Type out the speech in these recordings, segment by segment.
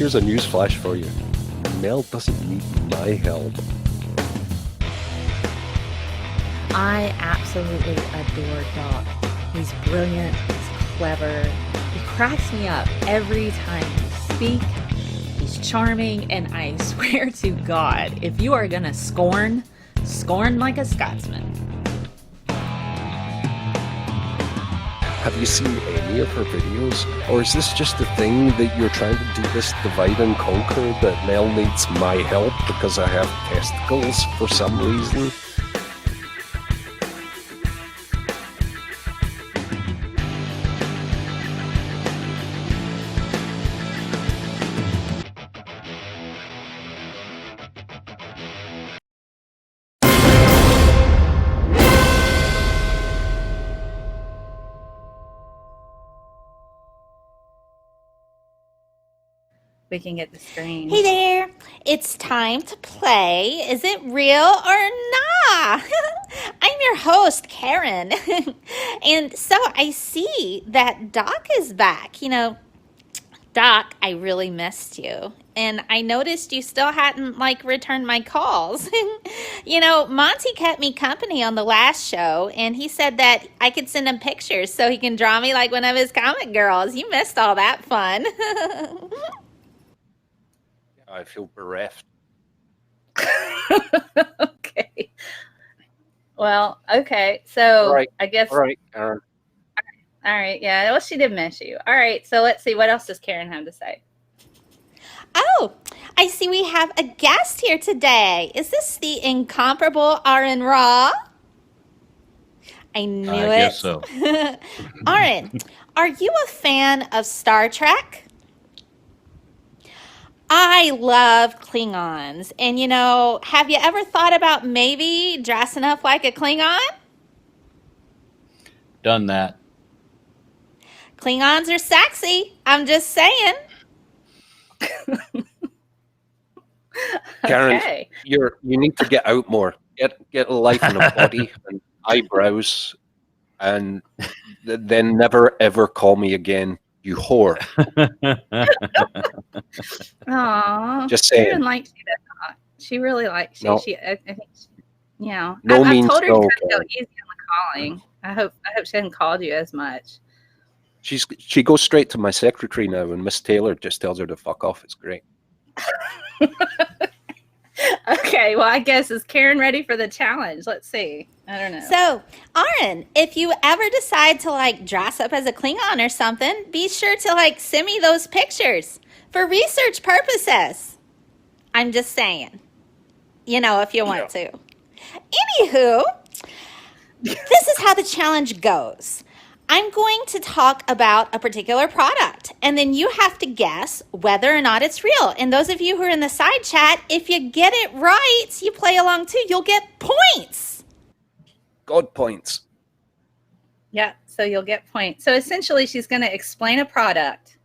Here's a news flash for you. Mel doesn't need my help. I absolutely adore Doc. He's brilliant, he's clever, he cracks me up every time we speak. He's charming, and I swear to God, if you are gonna scorn like a Scotsman. Have you seen any of her videos? Or is this just a thing that you're trying to do this divide and conquer, that Mel needs my help because I have testicles for some reason? We can get the screen. Hey there, it's time to play Is It Real or Nah? I'm your host, Karen. And so I see that Doc is back. Doc, I really missed you. And I noticed you still hadn't returned my calls. Monty kept me company on the last show, and he said that I could send him pictures so he can draw me like one of his comic girls. You missed all that fun. I feel bereft. Okay. Well, okay. So All right. I guess. All right, Aaron. All right. Yeah. Well, she did miss you. All right. So let's see. What else does Karen have to say? Oh, I see we have a guest here today. Is this the incomparable Aron Raw? I knew it. I guess so. Aron, are you a fan of Star Trek? I love Klingons. And, have you ever thought about maybe dressing up like a Klingon? Done that. Klingons are sexy. I'm just saying. Karen, Okay. you need to get out more. Get a life and a body and eyebrows, and then never ever call me again, you whore. Aw. Just saying. Karen likes you. She really likes you. No. I think. No I've means told her no, to kind of go Karen. easy on the calling. I hope she hasn't called you as much. She goes straight to my secretary now, and Miss Taylor just tells her to fuck off. It's great. Okay, well, I guess, is Karen ready for the challenge? Let's see. I don't know. So, Aron, if you ever decide to dress up as a Klingon or something, be sure to send me those pictures for research purposes. I'm just saying, if you want to. Anywho, this is how the challenge goes. I'm going to talk about a particular product, and then you have to guess whether or not it's real. And those of you who are in the side chat, if you get it right, you play along too, you'll get points. God points. Yeah, so you'll get points. So essentially, she's going to explain a product,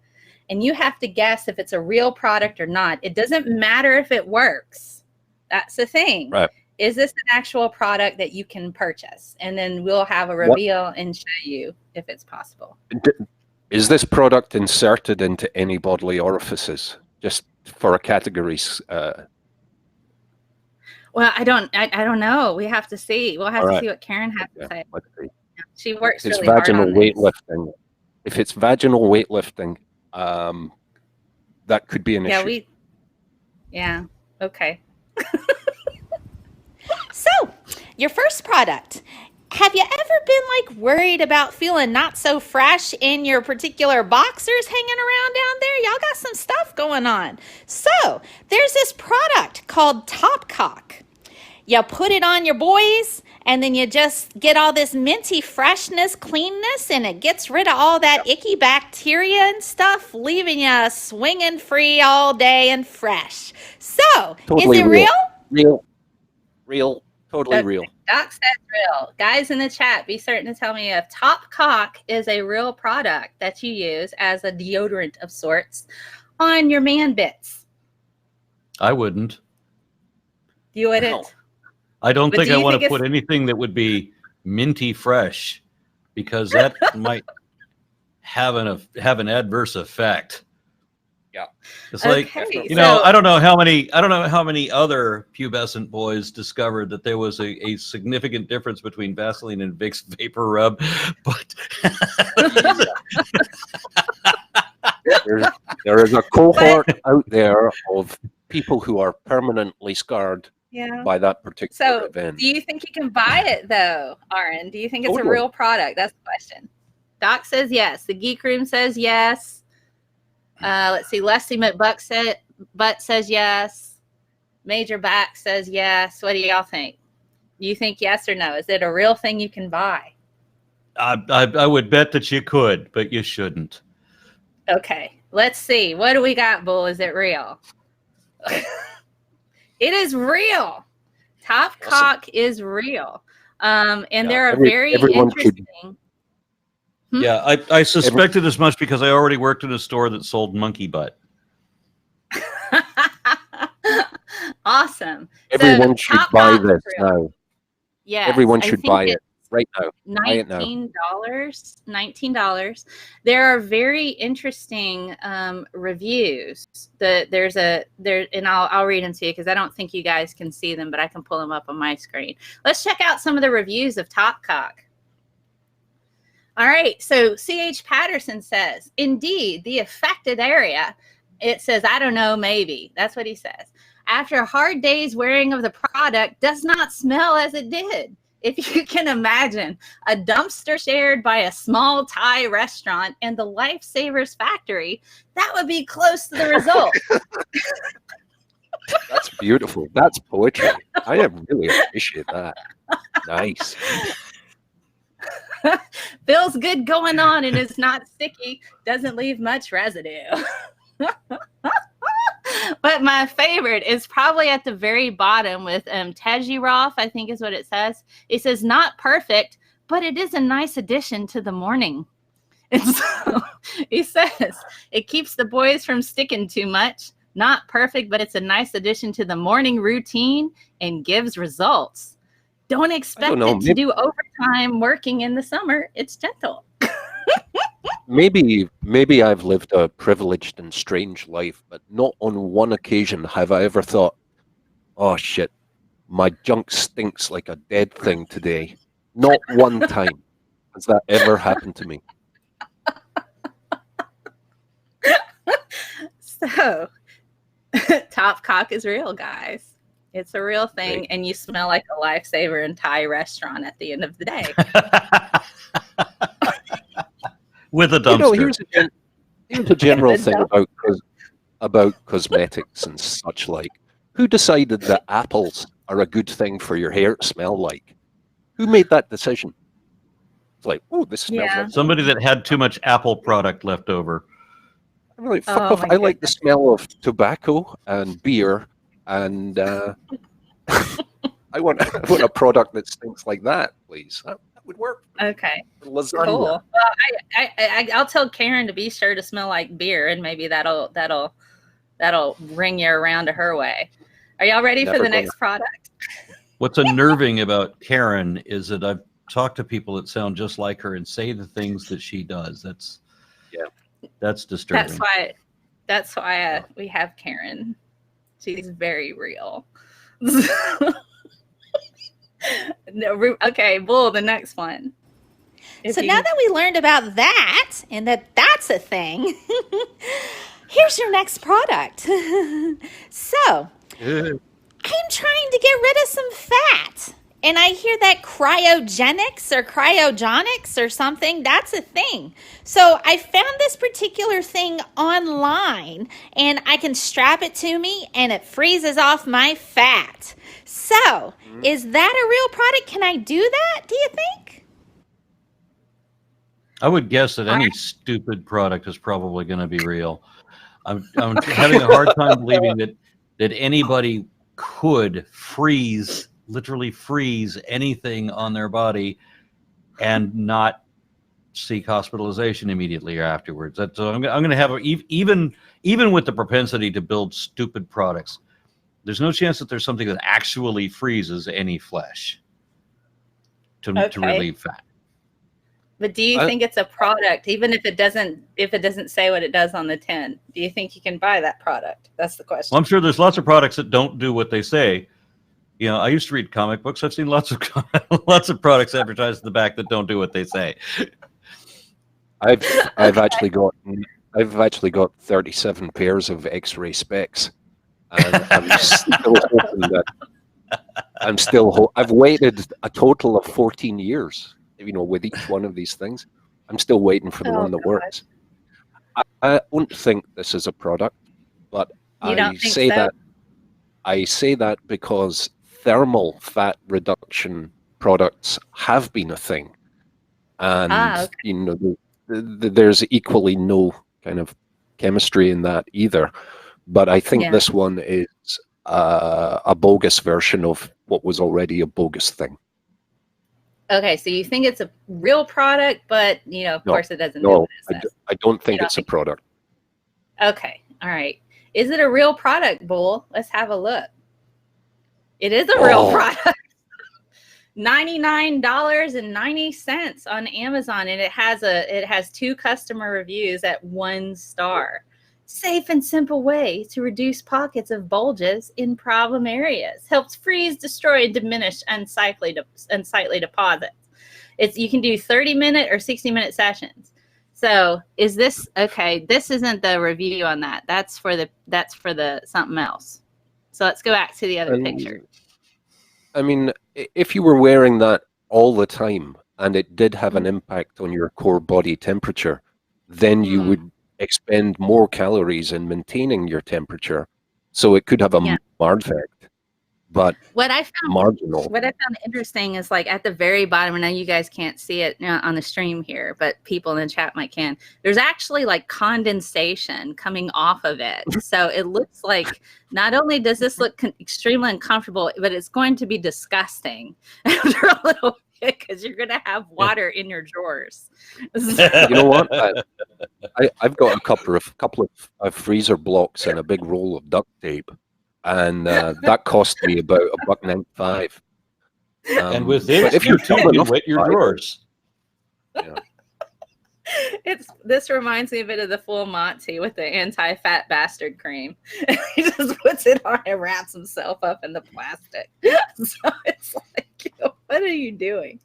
and you have to guess if it's a real product or not. It doesn't matter if it works. That's the thing. Right. Is this an actual product that you can purchase? And then we'll have a reveal and show you if it's possible. Is this product inserted into any bodily orifices? Just for a categories. Well, I don't know. We have to see. We'll have to see what Karen has to say. Let's see. She works If it's really hard vaginal on this. weightlifting. If it's vaginal weightlifting, that could be an issue. Yeah. Okay. So, your first product. Have you ever been worried about feeling not so fresh in your particular boxers hanging around down there? Y'all got some stuff going on. So, there's this product called Top Cock. You put it on your boys, and then you just get all this minty freshness, cleanness, and it gets rid of all that icky bacteria and stuff, leaving you swinging free all day and fresh. So, Totally is it real? Real. Totally real. Doc says real. Guys in the chat, be certain to tell me if Top Cock is a real product that you use as a deodorant of sorts on your man bits. I wouldn't. You wouldn't? No. I don't But think do I you want think to put anything that would be minty fresh, because that might have an adverse effect. It's like, Okay, I don't know how many other pubescent boys discovered that there was a significant difference between Vaseline and Vicks Vapor Rub, but there is a cohort out there of people who are permanently scarred yeah. by that particular So, event. do you think you can buy it though, Aron? Do you think it's a Totally. real product? That's the question. Doc says yes. The Geek Room says yes. Let's see. Leslie McButt says yes. Major Back says yes. What do y'all think? You think yes or no? Is it a real thing you can buy? I would bet that you could, but you shouldn't. Okay. Let's see. What do we got, Bull? Is it real? It is real. Top Cock is real. And there are very interesting. Yeah, I suspected as much because I already worked in a store that sold monkey butt. Awesome. Everyone should buy this now. Yes, everyone should buy it right now. $19. There are very interesting reviews. And I'll read them to you because I don't think you guys can see them, but I can pull them up on my screen. Let's check out some of the reviews of Top Cock. All right, so C.H. Patterson says, indeed, the affected area, it says, I don't know, maybe. That's what he says. After a hard day's wearing of the product, does not smell as it did. If you can imagine a dumpster shared by a small Thai restaurant and the Lifesavers factory, that would be close to the result. That's beautiful. That's poetry. I really appreciate that. Nice. Feels good going on and it's not sticky. Doesn't leave much residue. But my favorite is probably at the very bottom with Tejiroff, I think is what it says. It says, not perfect, but it is a nice addition to the morning. And so he says, it keeps the boys from sticking too much. Not perfect, but it's a nice addition to the morning routine and gives results. Don't expect it to do overtime working in the summer. It's gentle. Maybe I've lived a privileged and strange life, but not on one occasion have I ever thought, oh shit, my junk stinks like a dead thing today. Not one time has that ever happened to me. So, Top Cock is real, guys. It's a real thing, Right. and you smell like a Lifesaver and Thai restaurant at the end of the day. With a dumpster. Here's a general thing about cosmetics and such like. Who decided that apples are a good thing for your hair to smell like? Who made that decision? It's like, oh, this smells like somebody that had too much Apple product left over. I'm like, fuck off. I like the smell of tobacco and beer, and I want a product that stinks like that, please. That would work. Okay. Lasagna. Cool. Well, I'll tell Karen to be sure to smell like beer, and maybe that'll bring you around to her way. Are y'all ready for the next product? What's unnerving about Karen is that I've talked to people that sound just like her and say the things that she does. That's disturbing. That's why we have Karen. She's very real. No, okay, Bull, the next one. So now that we learned about that and that's a thing, here's your next product. So, I'm trying to get rid of some fat. And I hear that cryogenics or cryogenics or something, that's a thing. So I found this particular thing online and I can strap it to me and it freezes off my fat. So is that a real product? Can I do that, do you think? I would guess that any stupid product is probably going to be real. I'm having a hard time believing that anybody could literally freeze anything on their body and not seek hospitalization immediately or afterwards. So I'm going to have even with the propensity to build stupid products, there's no chance that there's something that actually freezes any flesh to relieve fat. But do you think it's a product, even if it doesn't say what it does on the tin? Do you think you can buy that product? That's the question. Well, I'm sure there's lots of products that don't do what they say. You know, I used to read comic books. I've seen lots of lots of products advertised at the back that don't do what they say. I've actually got 37 pairs of X-ray specs, and I'm still hoping that I've waited a total of 14 years. You know, with each one of these things, I'm still waiting for the one that works. I don't think this is a product, but I say that because thermal fat reduction products have been a thing, and you know, there's equally no kind of chemistry in that either. But I think this one is a bogus version of what was already a bogus thing. Okay, so you think it's a real product, but you know, of course, it doesn't. No, I don't think it's a product. Okay, all right. Is it a real product, Bull? Let's have a look. It is a real product. $99.90 on Amazon, and it has 2 customer reviews at 1 star. Safe and simple way to reduce pockets of bulges in problem areas. Helps freeze, destroy, and diminish unsightly deposits. You can do 30-minute or 60-minute sessions. So is this okay? This isn't the review on that. That's for the something else. So let's go back to the other picture. I mean, if you were wearing that all the time and it did have an impact on your core body temperature, then you would expend more calories in maintaining your temperature, so it could have a mild effect, but marginal. What I found interesting is, like, at the very bottom, I know you guys can't see it on the stream here, but people in the chat might can. There's actually like condensation coming off of it, so it looks like not only does this look extremely uncomfortable, but it's going to be disgusting after a little bit, because you're going to have water in your drawers. You know what? I've got a couple of freezer blocks and a big roll of duct tape, and that cost me about $1.95. And with this, if you're you wet your drawers. Yeah. This reminds me a bit of the Full Monty with the anti-fat bastard cream. He just puts it on and wraps himself up in the plastic. So it's like, you know, what are you doing?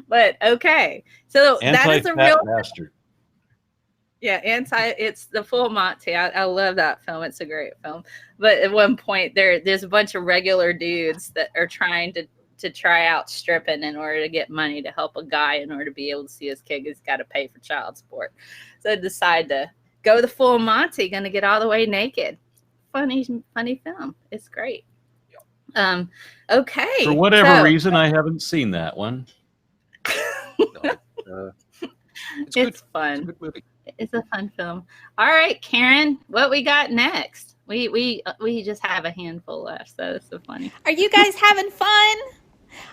But okay, so that is a real bastard. Yeah, it's the Full Monty. I love that film. It's a great film. But at one point, there's a bunch of regular dudes that are trying to try out stripping in order to get money to help a guy in order to be able to see his kid. He's got to pay for child support. So I decide to go the Full Monty, going to get all the way naked. Funny film. It's great. Okay. For whatever reason, I haven't seen that one. It's fun. It's a good movie. It's a fun film. All right, Karen, what we got next? We just have a handful left, so it's so funny. Are you guys having fun?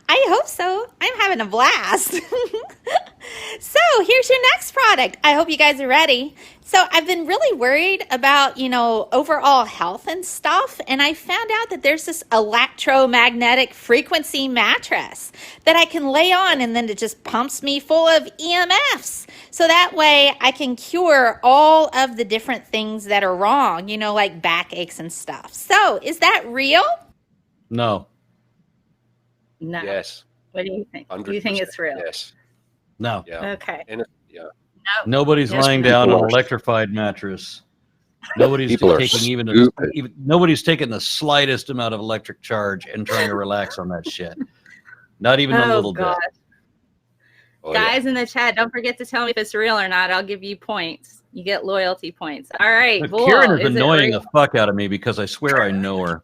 I hope so. I'm having a blast. So here's your next product. I hope you guys are ready. So I've been really worried about, you know, overall health and stuff. And I found out that there's this electromagnetic frequency mattress that I can lay on, and then it just pumps me full of EMFs. So that way I can cure all of the different things that are wrong, you know, like backaches and stuff. So is that real? No. No. Yes. What do you think? Do you think it's real? Yes. No. Yeah. Okay. Yeah. No. Nobody's laying down on an electrified mattress. Nobody's taking nobody's taking the slightest amount of electric charge and trying to relax on that shit. Not even a little bit. Oh, guys in the chat, don't forget to tell me if it's real or not. I'll give you points. You get loyalty points. All right. But Karen is annoying the fuck out of me because I swear I know her.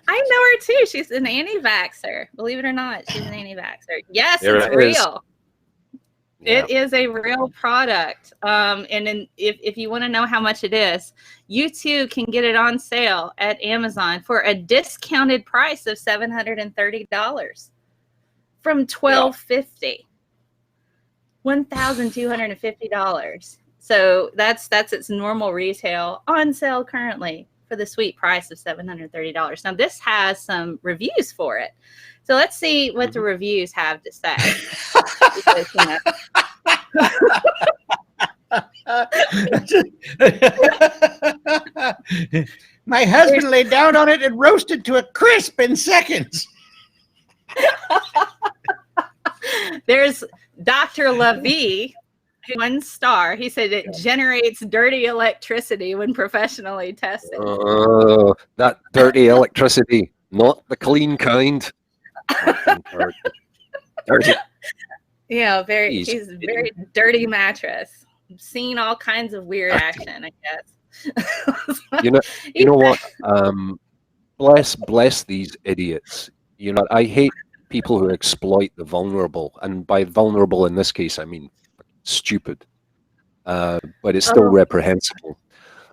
I know her too. She's an anti-vaxxer. Believe it or not, she's an anti-vaxxer. Yes, it's real. Yeah. It is a real product. And then if you want to know how much it is, you too can get it on sale at Amazon for a discounted price of $730 from $1,250. $1,250. So that's its normal retail, on sale currently for the sweet price of $730. Now, this has some reviews for it. So let's see what the reviews have to say. Because, you know, My husband laid down on it and roasted to a crisp in seconds. there's Dr. Levy, 1 star. He said it generates dirty electricity when professionally tested. That dirty electricity, not the clean kind. Dirty. Yeah, Jeez. he's a very dirty mattress. I've seen all kinds of weird action, I guess. You know what? Bless these idiots. You know, I hate people who exploit the vulnerable, and by vulnerable in this case, I mean stupid. But it's still reprehensible.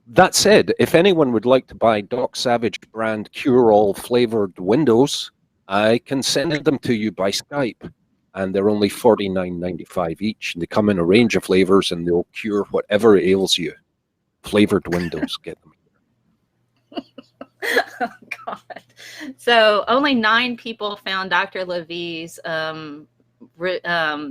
That said, if anyone would like to buy Doc Savage brand Cure-All flavored windows, I can send them to you by Skype, and they're only $49.95 each. And they come in a range of flavors, and they'll cure whatever ails you. Flavored windows, get them. Oh, God. So only 9 people found Dr. Levy's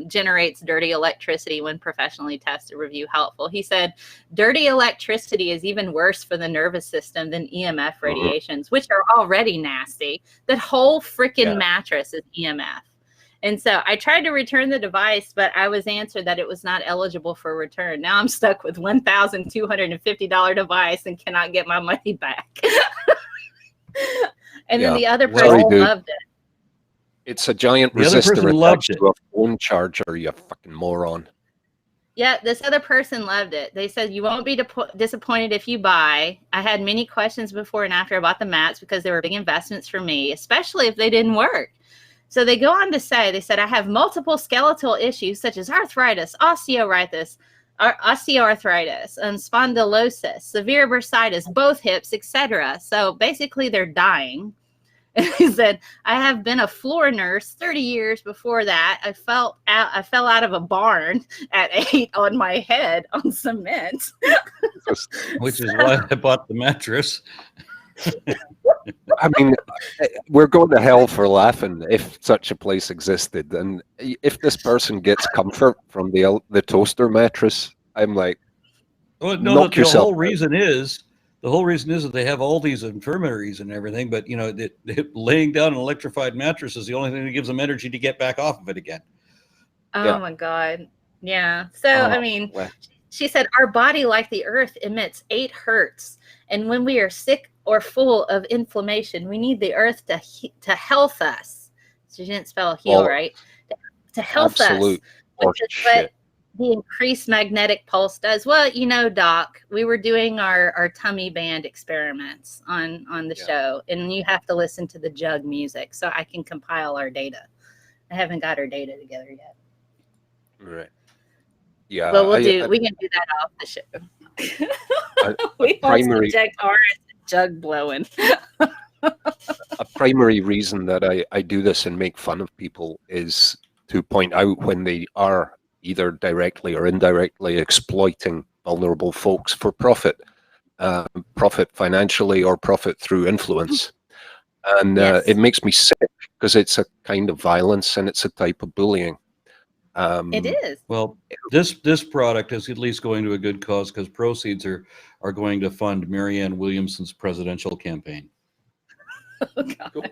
generates dirty electricity when professionally tested review helpful. He said dirty electricity is even worse for the nervous system than EMF radiations, which are already nasty. That whole freaking mattress is EMF. And so I tried to return the device, but I was answered that it was not eligible for return. Now I'm stuck with $1,250 device and cannot get my money back. And then the other person loved it. It's a giant The other person resistor loved attached to a phone charger, you fucking moron. Yeah, this other person loved it. They said, you won't be disappointed if you buy. I had many questions before and after about the mats because they were big investments for me, especially if they didn't work. So they go on to say, they said, I have multiple skeletal issues such as arthritis, osteoarthritis, spondylosis, severe bursitis, both hips, etc. So basically they're dying. And he said, I have been a floor nurse 30 years before that. I fell out of a barn at 8 on my head on cement. Which is why I bought the mattress. I mean, we're going to hell for laughing if such a place existed. And if this person gets comfort from the toaster mattress, I'm like, well, no, the whole reason is that they have all these infirmaries and everything, but you know, laying down an electrified mattress is the only thing that gives them energy to get back off of it again. Oh my God. Yeah. So, I mean, she said, our body, like the earth, emits 8 hertz. And when we are sick or full of inflammation, we need the earth to health us. So she didn't spell heal right. To health us. Which is what the increased magnetic pulse does. Well, you know, Doc, we were doing our tummy band experiments on the show, and you have to listen to the jug music so I can compile our data. I haven't got our data together yet. Right. Yeah. But we can do that off the show. We want to subject Aron to jug blowing. A primary reason that I do this and make fun of people is to point out when they are either directly or indirectly exploiting vulnerable folks for profit financially or profit through influence. And it makes me sick because it's a kind of violence and it's a type of bullying. It is. Well, this product is at least going to a good cause because proceeds are going to fund Marianne Williamson's presidential campaign. Oh, God. Cool.